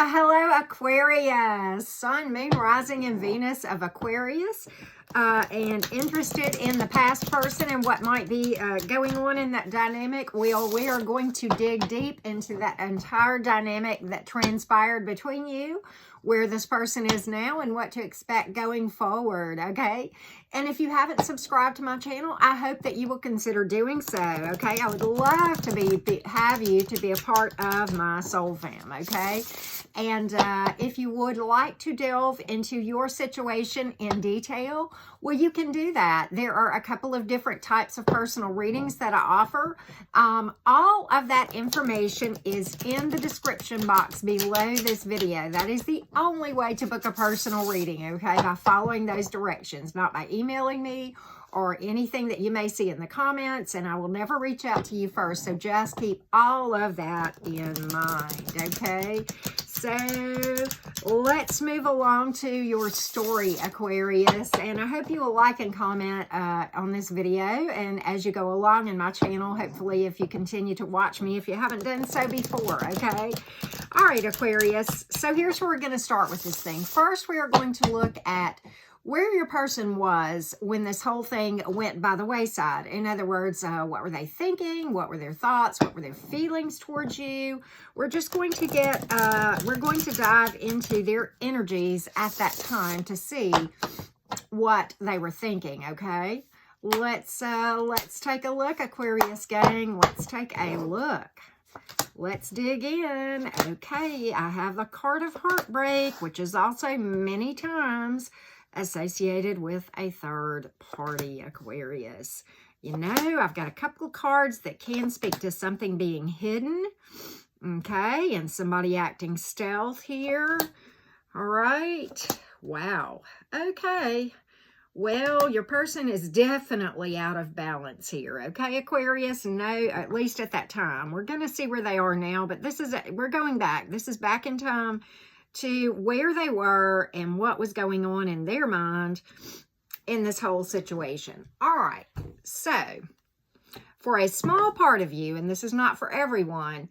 Well, hello, Aquarius. Sun, Moon, Rising, and Venus of Aquarius. And interested in the past person and what might be going on in that dynamic. We are going to dig deep into that entire dynamic that transpired between you, where this person is now, and what to expect going forward, okay? And if you haven't subscribed to my channel, I hope that you will consider doing so, okay? I would love to have you to be a part of my soul fam, okay? And if you would like to delve into your situation in detail, well, you can do that. There are a couple of different types of personal readings that I offer. All of that information is in the description box below this video. That is the only way to book a personal reading, okay? By following those directions, not by emailing me or anything that you may see in the comments, and I will never reach out to you first. So just keep all of that in mind, okay? So let's move along to your story, Aquarius, and I hope you will like and comment on this video, and as you go along in my channel, hopefully if you continue to watch me, if you haven't done so before, okay? All right, Aquarius, so here's where we're going to start with this thing. First, we are going to look at where your person was when this whole thing went by the wayside. In other words, what were they thinking? What were their thoughts? What were their feelings towards you? We're just going to we're going to dive into their energies at that time to see what they were thinking, okay? Let's take a look, Aquarius gang. Let's take a look. Let's dig in. Okay, I have the card of heartbreak, which is also many times associated with a third party, Aquarius. You know, I've got a couple of cards that can speak to something being hidden, okay, and somebody acting stealth here. All right. Wow. Okay. Well, your person is definitely out of balance here, okay, Aquarius? No, at least at that time. We're going to see where they are now, but we're going back. This is back in time to where they were and what was going on in their mind in this whole situation. All right, so for a small part of you, and this is not for everyone,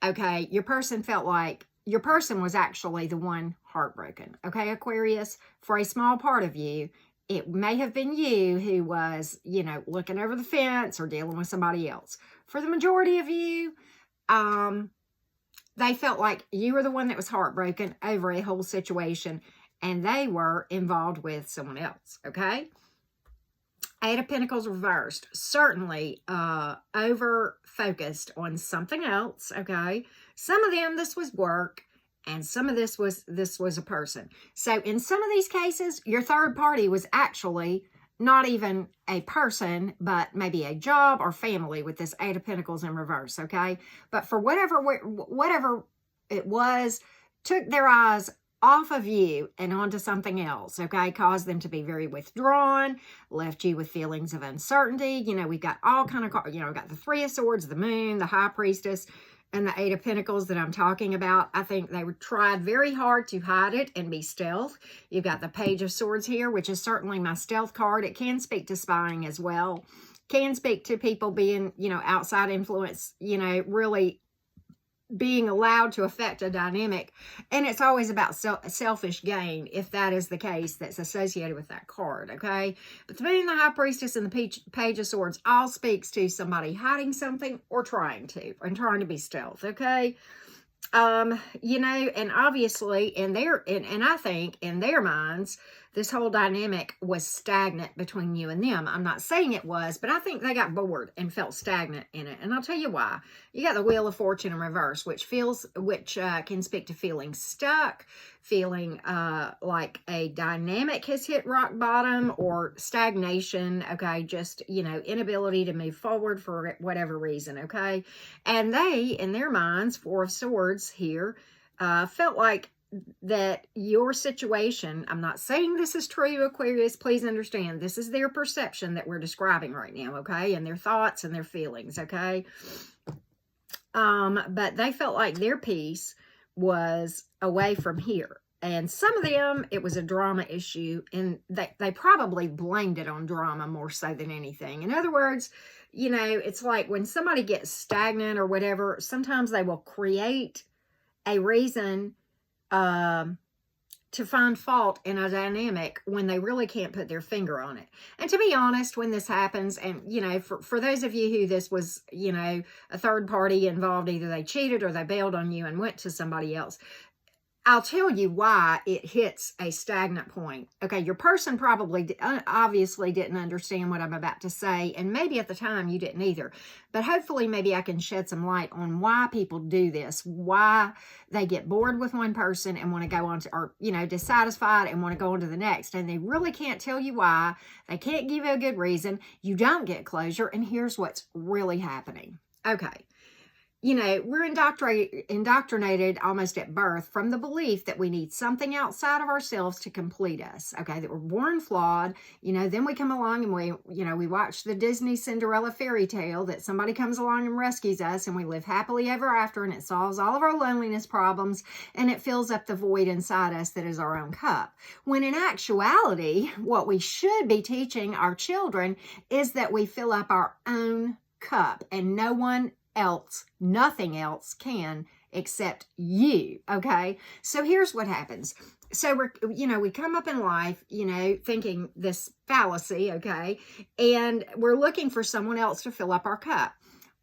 okay, your person felt like your person was actually the one heartbroken, okay, Aquarius? For a small part of you, it may have been you who was, you know, looking over the fence or dealing with somebody else. For the majority of you, they felt like you were the one that was heartbroken over a whole situation, and they were involved with someone else, okay? Eight of Pentacles reversed. Certainly over-focused on something else, okay? Some of them, this was work, and some of this was a person. So in some of these cases, your third party was actually not even a person, but maybe a job or family with this Eight of Pentacles in reverse, okay? But for whatever it was, took their eyes off of you and onto something else, okay? Caused them to be very withdrawn, left you with feelings of uncertainty. You know, we've got all kind of, you know, we've got the Three of Swords, the Moon, the High Priestess, and the Eight of Pentacles that I'm talking about. I think they tried very hard to hide it and be stealth. You've got the Page of Swords here, which is certainly my stealth card. It can speak to spying as well. Can speak to people being, you know, outside influence, you know, really being allowed to affect a dynamic. And it's always about selfish gain, if that is the case that's associated with that card, okay? But the Moon, the High Priestess, and the Page of Swords all speaks to somebody hiding something or trying to be stealth, okay? You know, and obviously and I think in their minds, this whole dynamic was stagnant between you and them. I'm not saying it was, but I think they got bored and felt stagnant in it. And I'll tell you why. You got the Wheel of Fortune in reverse, which can speak to feeling stuck, feeling like a dynamic has hit rock bottom, or stagnation, okay? Just, you know, inability to move forward for whatever reason, okay? And they, in their minds, Four of Swords here, felt like that your situation, I'm not saying this is true, Aquarius, please understand, this is their perception that we're describing right now, okay? And their thoughts and their feelings, okay? But they felt like their peace was away from here. And some of them, it was a drama issue, and they probably blamed it on drama more so than anything. In other words, you know, it's like when somebody gets stagnant or whatever, sometimes they will create a reason to find fault in a dynamic when they really can't put their finger on it. And to be honest, when this happens, and, you know, for those of you who this was, you know, a third party involved, either they cheated or they bailed on you and went to somebody else, I'll tell you why it hits a stagnant point. Okay, your person probably obviously didn't understand what I'm about to say, and maybe at the time you didn't either. But hopefully maybe I can shed some light on why people do this, why they get bored with one person and want to go on to, or, you know, dissatisfied and want to go on to the next. And they really can't tell you why. They can't give you a good reason. You don't get closure, and here's what's really happening. Okay. You know, we're indoctrinated almost at birth from the belief that we need something outside of ourselves to complete us, okay, that we're born flawed. You know, then we come along and we watch the Disney Cinderella fairy tale that somebody comes along and rescues us, and we live happily ever after, and it solves all of our loneliness problems, and it fills up the void inside us that is our own cup. When in actuality, what we should be teaching our children is that we fill up our own cup, and no one else, nothing else can except you. Okay. So here's what happens. So we come up in life, you know, thinking this fallacy. Okay. And we're looking for someone else to fill up our cup.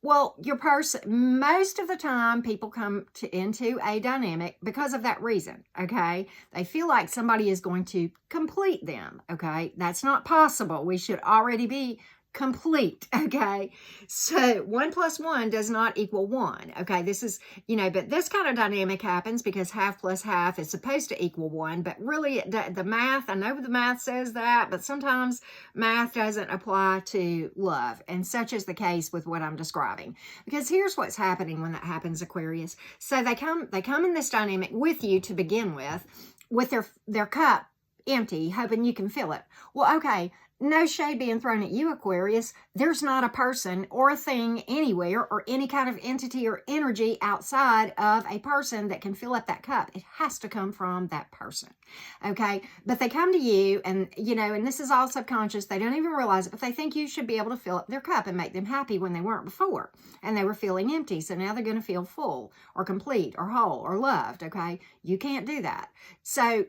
Well, your person, most of the time people come into a dynamic because of that reason. Okay. They feel like somebody is going to complete them. Okay. That's not possible. We should already be complete. Okay. So 1 + 1 does not equal 1. Okay. This is, you know, but this kind of dynamic happens because half plus half is supposed to equal 1, but really the math, I know the math says that, but sometimes math doesn't apply to love. And such is the case with what I'm describing, because here's what's happening when that happens, Aquarius. So they come in this dynamic with you to begin with their cup empty, hoping you can fill it. Well, okay. No shade being thrown at you, Aquarius. There's not a person or a thing anywhere or any kind of entity or energy outside of a person that can fill up that cup. It has to come from that person. Okay. But they come to you and, you know, and this is all subconscious. They don't even realize it, but they think you should be able to fill up their cup and make them happy when they weren't before. And they were feeling empty. So now they're going to feel full or complete or whole or loved. Okay. You can't do that. So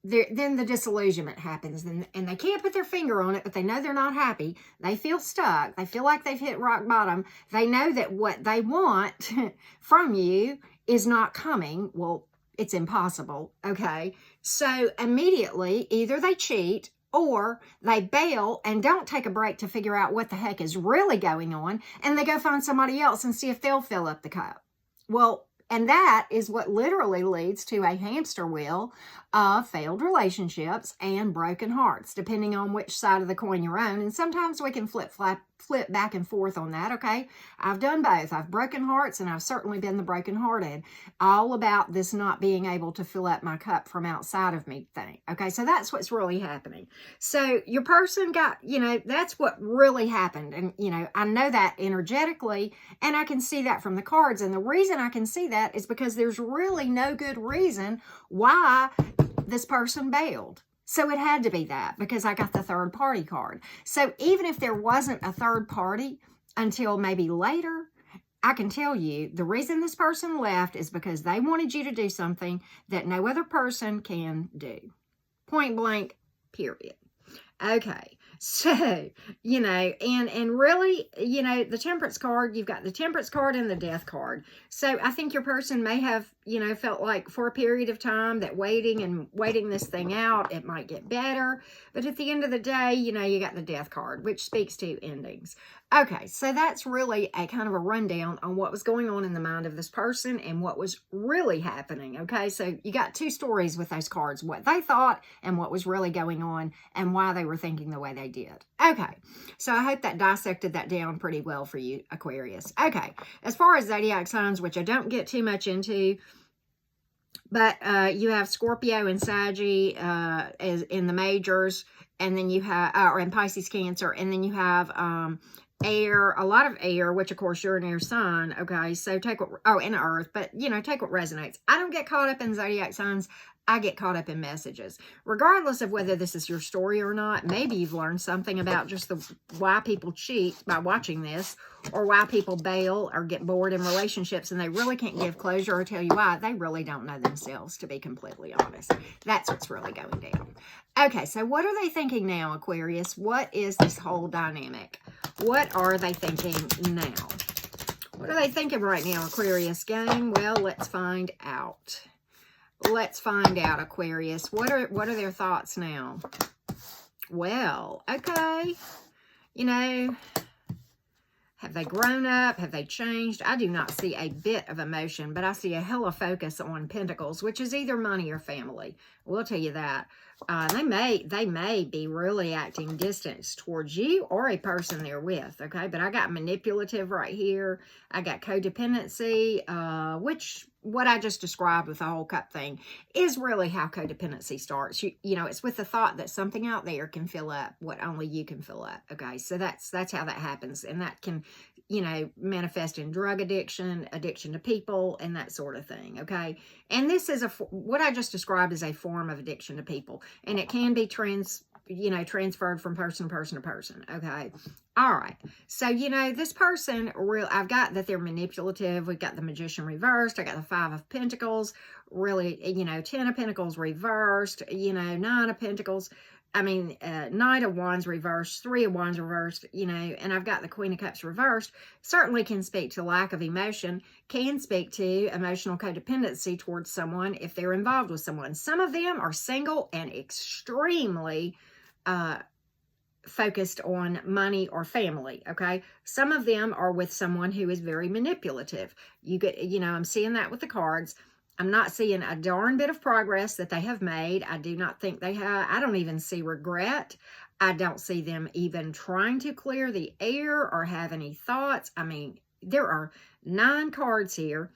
then the disillusionment happens, and they can't put their finger on it, but they know they're not happy. They feel stuck. They feel like they've hit rock bottom. They know that what they want from you is not coming. Well, it's impossible. Okay. So immediately either they cheat or they bail and don't take a break to figure out what the heck is really going on, and they go find somebody else and see if they'll fill up the cup. Well, and that is what literally leads to a hamster wheel of failed relationships and broken hearts, depending on which side of the coin you're on. And sometimes we can flip back and forth on that, okay? I've done both. I've broken hearts, and I've certainly been the brokenhearted. All about this not being able to fill up my cup from outside of me thing, okay? So that's what's really happening. So your person got, you know, that's what really happened. And, you know, I know that energetically, and I can see that from the cards. And the reason I can see that is because there's really no good reason why this person bailed. So it had to be that, because I got the third party card. So even if there wasn't a third party until maybe later, I can tell you the reason this person left is because they wanted you to do something that no other person can do. Point blank, period. Okay. So, you know, and really, you know, the Temperance card, you've got the Temperance card and the Death card. So I think your person may have, you know, felt like for a period of time that waiting this thing out, it might get better. But at the end of the day, you know, you got the Death card, which speaks to endings. Okay, so that's really a kind of a rundown on what was going on in the mind of this person and what was really happening, okay? So you got two stories with those cards, what they thought and what was really going on and why they were thinking the way they did. Okay, so I hope that dissected that down pretty well for you, Aquarius. Okay, as far as zodiac signs, which I don't get too much into, but you have Scorpio and Sagittarius as in the majors, and then you have, or in Pisces, Cancer, and then you have air, a lot of air, which of course you're an air sign, okay? So take what, and earth, but you know, take what resonates. I don't get caught up in zodiac signs. I get caught up in messages. Regardless of whether this is your story or not, maybe you've learned something about just why people cheat by watching this, or why people bail or get bored in relationships and they really can't give closure or tell you why. They really don't know themselves, to be completely honest. That's what's really going down. Okay, so what are they thinking now, Aquarius? What is this whole dynamic? What are they thinking now? What are they thinking right now, Aquarius gang? Well, let's find out. Let's find out, Aquarius. What are their thoughts now? Well, okay. You know, have they grown up? Have they changed? I do not see a bit of emotion, but I see a hella focus on Pentacles, which is either money or family. We'll tell you that. They may be really acting distance towards you or a person they're with, okay? But I got manipulative right here. I got codependency, which what I just described with the whole cup thing is really how codependency starts. You know, it's with the thought that something out there can fill up what only you can fill up, okay? So that's how that happens, and that can, you know, manifest in drug addiction, addiction to people, and that sort of thing, okay? And this is what I just described is a form of addiction to people, and it can be transferred from person to person to person, okay? All right. So, you know, this person, I've got that they're manipulative. We've got the Magician reversed. I got the 5 of Pentacles, really, you know, 10 of Pentacles reversed, you know, 9 of Pentacles. I mean, Knight of Wands reversed, 3 of Wands reversed, you know, and I've got the Queen of Cups reversed. Certainly can speak to lack of emotion, can speak to emotional codependency towards someone if they're involved with someone. Some of them are single and extremely focused on money or family, okay? Some of them are with someone who is very manipulative. I'm seeing that with the cards. I'm not seeing a darn bit of progress that they have made. I do not think they have. I don't even see regret. I don't see them even trying to clear the air or have any thoughts. I mean, there are 9 cards here,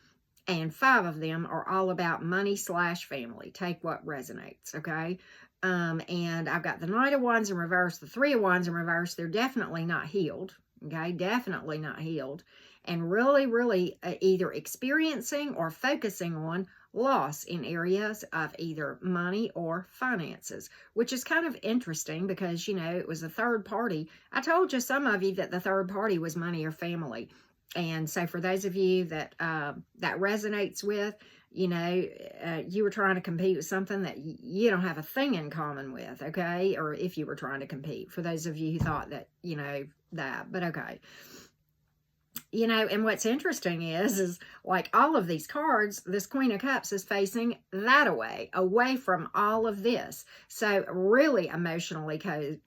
and 5 of them are all about money/family. Take what resonates, okay? And I've got the Knight of Wands in reverse, the 3 of Wands in reverse. They're definitely not healed, okay? Definitely not healed. And really, really either experiencing or focusing on loss in areas of either money or finances, which is kind of interesting because, you know, it was a third party. I told you, some of you, that the third party was money or family. And so for those of you that that resonates with, you know, you were trying to compete with something that you don't have a thing in common with, okay? Or if you were trying to compete, for those of you who thought that, you know, that, but okay. You know, and what's interesting is like all of these cards, this Queen of Cups is facing that away from all of this. So really emotionally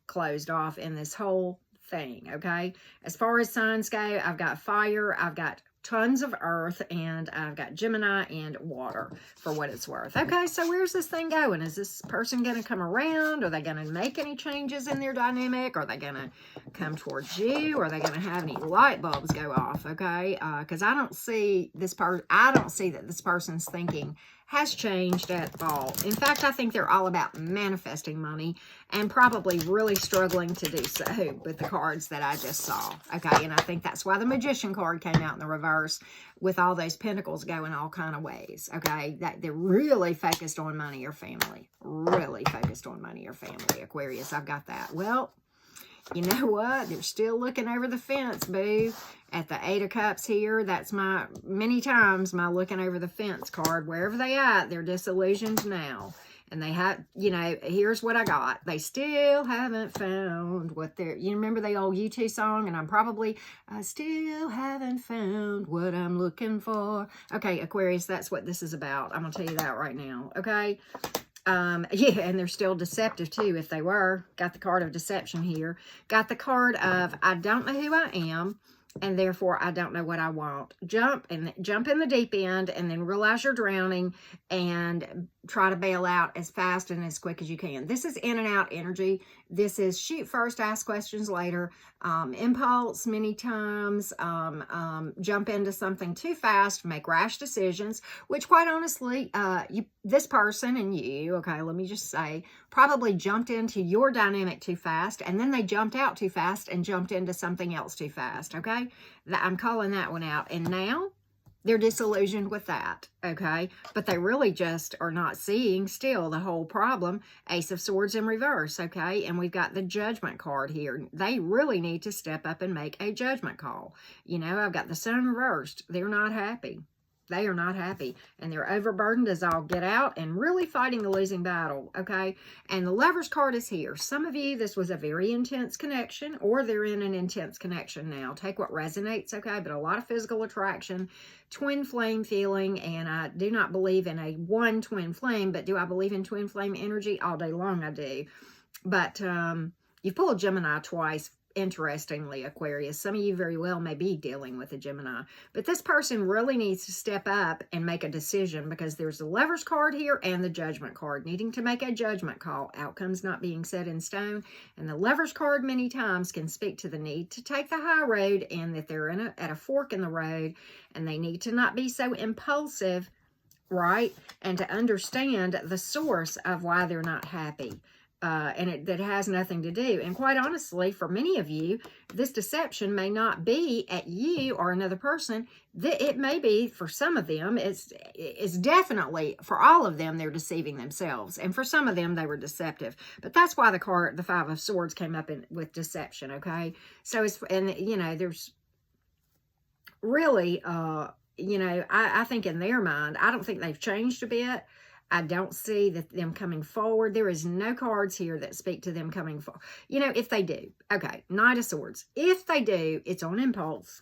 closed off in this whole thing, okay? As far as signs go, I've got fire, I've got tons of earth, and I've got Gemini and water for what it's worth. Okay, so where's this thing going? Is this person going to come around? Are they going to make any changes in their dynamic? Are they going to come towards you? Are they going to have any light bulbs go off? Okay, because I don't see this I don't see that this person's thinking has changed at all. In fact, I think they're all about manifesting money and probably really struggling to do so with the cards that I just saw. Okay, and I think that's why the Magician card came out in the reverse with all those pentacles going all kind of ways. Okay, that they're really focused on money or family. Really focused on money or family, Aquarius. I've got that. Well, you know what? They're still looking over the fence, boo. At the 8 of Cups here, that's many times my looking over the fence card. Wherever they at, they're disillusioned now. And they have, you know, here's what I got. They still haven't found what they're, you remember the old U2 song? And I still haven't found what I'm looking for. Okay, Aquarius, that's what this is about. I'm going to tell you that right now, okay? Yeah, and they're still deceptive too, if they were. Got the card of deception here. Got the card of I don't know who I am, and therefore I don't know what I want. Jump in the deep end, and then realize you're drowning, and try to bail out as fast and as quick as you can. This is in and out energy. This is shoot first, ask questions later. Impulse many times. Jump into something too fast, make rash decisions, which quite honestly, this person and you, okay, let me just say, probably jumped into your dynamic too fast, and then they jumped out too fast and jumped into something else too fast, okay? I'm calling that one out. And now They're disillusioned with that, okay? But they really just are not seeing still the whole problem. Ace of Swords in reverse, okay? And we've got the Judgment card here. They really need to step up and make a judgment call. You know, I've got the Sun reversed. They're not happy. They are not happy, and they're overburdened as all get out and really fighting a losing battle, okay? And the Lovers card is here. Some of you, this was a very intense connection, or they're in an intense connection now. Take what resonates, okay? But a lot of physical attraction, twin flame feeling, and I do not believe in a one twin flame, but do I believe in twin flame energy? All day long I do. But you pulled Gemini twice. Interestingly, Aquarius, some of you very well may be dealing with a Gemini, but this person really needs to step up and make a decision, because there's the Lovers card here and the Judgment card, needing to make a judgment call, outcomes not being set in stone. And the Lovers card many times can speak to the need to take the high road, and that they're at a fork in the road, and they need to not be so impulsive, right? And to understand the source of why they're not happy. And that has nothing to do. And quite honestly, for many of you, this deception may not be at you or another person. It may be for some of them. It's definitely for all of them, they're deceiving themselves. And for some of them, they were deceptive. But that's why the Five of Swords came up with deception, okay? So, you know, there's really, you know, I think in their mind, I don't think they've changed a bit. I don't see them coming forward. There is no cards here that speak to them coming forward. You know, if they do, okay, Knight of Swords. If they do, it's on impulse.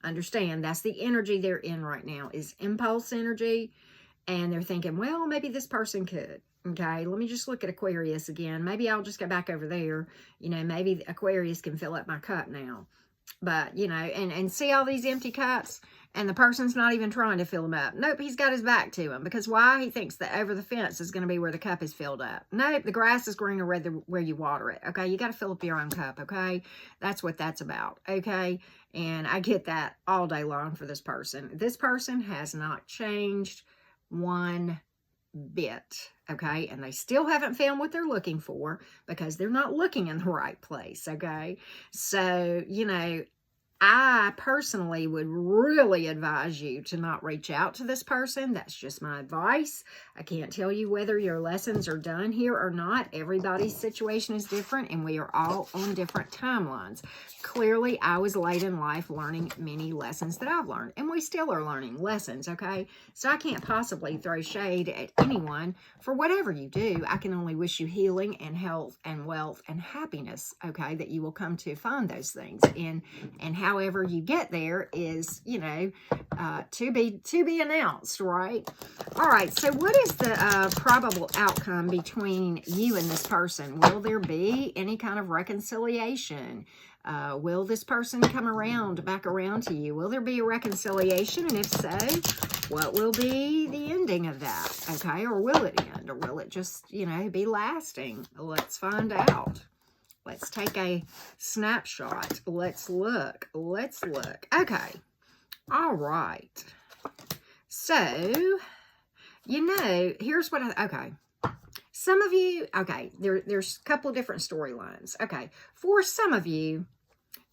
Understand, that's the energy they're in right now, is impulse energy. And they're thinking, well, maybe this person could. Okay, let me just look at Aquarius again. Maybe I'll just go back over there. You know, maybe Aquarius can fill up my cup now. But, you know, and see all these empty cups? And the person's not even trying to fill them up. Nope, he's got his back to him. Because why? He thinks that over the fence is going to be where the cup is filled up. Nope, the grass is greener where you water it. Okay, you got to fill up your own cup, okay? That's what that's about, okay? And I get that all day long for this person. This person has not changed one bit, okay? And they still haven't found what they're looking for, because they're not looking in the right place, okay? So, you know, I personally would really advise you to not reach out to this person. That's just my advice. I can't tell you whether your lessons are done here or not. Everybody's situation is different, and we are all on different timelines. Clearly, I was late in life learning many lessons that I've learned, and we still are learning lessons, okay? So I can't possibly throw shade at anyone for whatever you do. I can only wish you healing and health and wealth and happiness, okay, that you will come to find those things. And however you get there is, you know, to be announced, right? All right, so what is the probable outcome between you and this person? Will there be any kind of reconciliation? Will this person come back around to you? Will there be a reconciliation? And if so, what will be the ending of that? Okay, or will it end? Or will it just, you know, be lasting? Let's find out. Let's take a snapshot. Let's look. Let's look. Okay. All right. So, you know, here's what okay. Some of you, okay, there's a couple of different storylines. Okay. For some of you,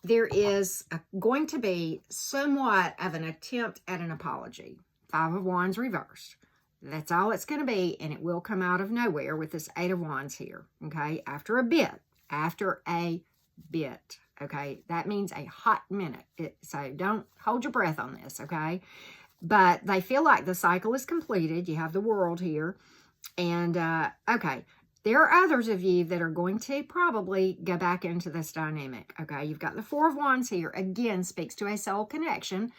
there is going to be somewhat of an attempt at an apology. Five of Wands reversed. That's all it's going to be, and it will come out of nowhere with this Eight of Wands here, okay, after a bit. Okay, that means a hot minute. So don't hold your breath on this, okay? But they feel like the cycle is completed. You have the World here. And, okay, there are others of you that are going to probably go back into this dynamic, okay? You've got the Four of Wands here. Again, speaks to a soul connection.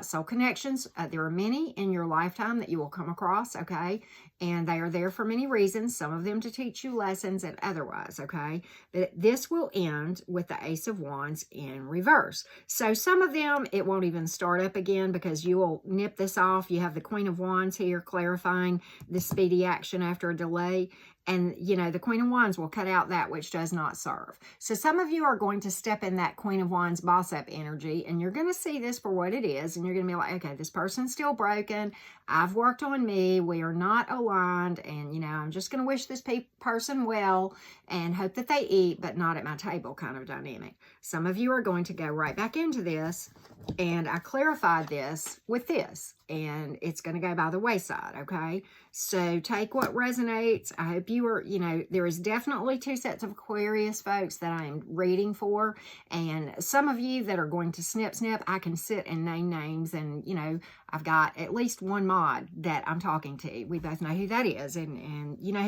Soul connections, there are many in your lifetime that you will come across, okay? And they are there for many reasons, some of them to teach you lessons and otherwise, okay? But this will end with the Ace of Wands in reverse. So some of them, it won't even start up again because you will nip this off. You have the Queen of Wands here clarifying the speedy action after a delay. And, you know, the Queen of Wands will cut out that which does not serve. So some of you are going to step in that Queen of Wands boss-up energy, and you're going to see this for what it is. is, and you're going to be like, okay, this person's still broken. I've worked on me. We are not aligned. And, you know, I'm just going to wish this person well and hope that they eat, but not at my table kind of dynamic. Some of you are going to go right back into this. And I clarified this with this, and it's going to go by the wayside, okay? So take what resonates. I hope you are, you know, there is definitely 2 sets of Aquarius folks that I am reading for. And some of you that are going to snip, I can sit and name names. And, you know, I've got at least one mod that I'm talking to. We both know who that is. And you know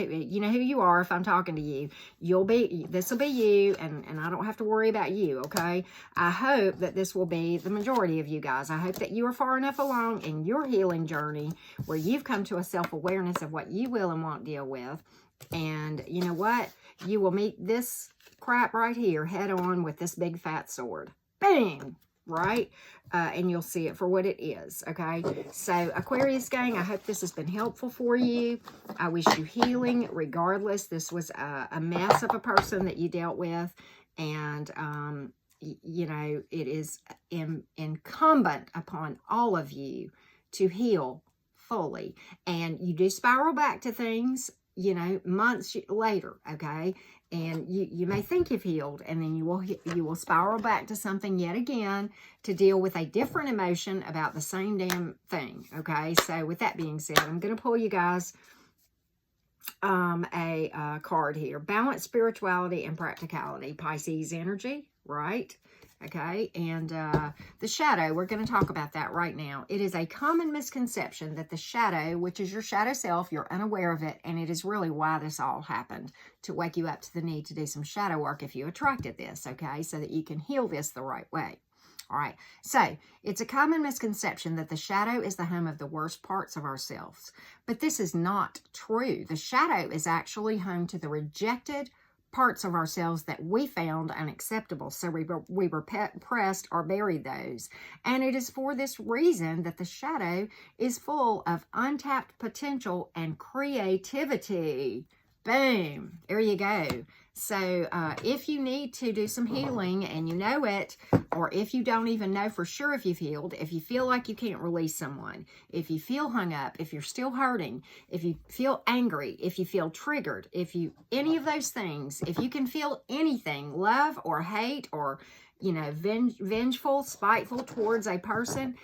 who you are if I'm talking to you. This will be you, and I don't have to worry about you, okay? I hope that this will be the majority of you guys. I hope that you are far enough along in your healing journey where you've come to a self-awareness of what you will and won't deal with. And you know what? You will meet this crap right here head on with this big fat sword. Bang! Right? And you'll see it for what it is, okay? So, Aquarius gang, I hope this has been helpful for you. I wish you healing regardless. This was a mess of a person that you dealt with. And, you know, it is incumbent upon all of you to heal fully. And you do spiral back to things, you know, months later, okay? And you may think you've healed, and then you will spiral back to something yet again to deal with a different emotion about the same damn thing, okay? So with that being said, I'm going to pull you guys a card here. Balance, spirituality, and practicality. Pisces energy, right? Okay, and the shadow, we're going to talk about that right now. It is a common misconception that the shadow, which is your shadow self, you're unaware of it, and it is really why this all happened, to wake you up to the need to do some shadow work if you attracted this, okay, so that you can heal this the right way. All right, so it's a common misconception that the shadow is the home of the worst parts of ourselves, but this is not true. The shadow is actually home to the rejected parts of ourselves that we found unacceptable. So we repressed or buried those. And it is for this reason that the shadow is full of untapped potential and creativity. Boom. There you go. So if you need to do some healing and you know it, or if you don't even know for sure if you've healed, if you feel like you can't release someone, if you feel hung up, if you're still hurting, if you feel angry, if you feel triggered, any of those things, if you can feel anything, love or hate or, you know, vengeful, spiteful towards a person,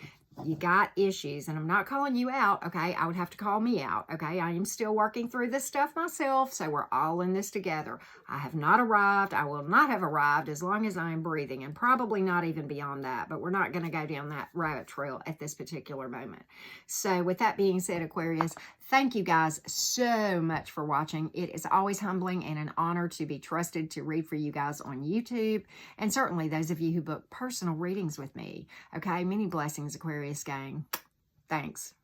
you got issues. And I'm not calling you out, okay? I would have to call me out, okay? I am still working through this stuff myself, so we're all in this together. I have not arrived. I will not have arrived as long as I am breathing, and probably not even beyond that, but we're not going to go down that rabbit trail at this particular moment. So with that being said, Aquarius, thank you guys so much for watching. It is always humbling and an honor to be trusted to read for you guys on YouTube, and certainly those of you who book personal readings with me, okay? Many blessings, Aquarius gang. Thanks.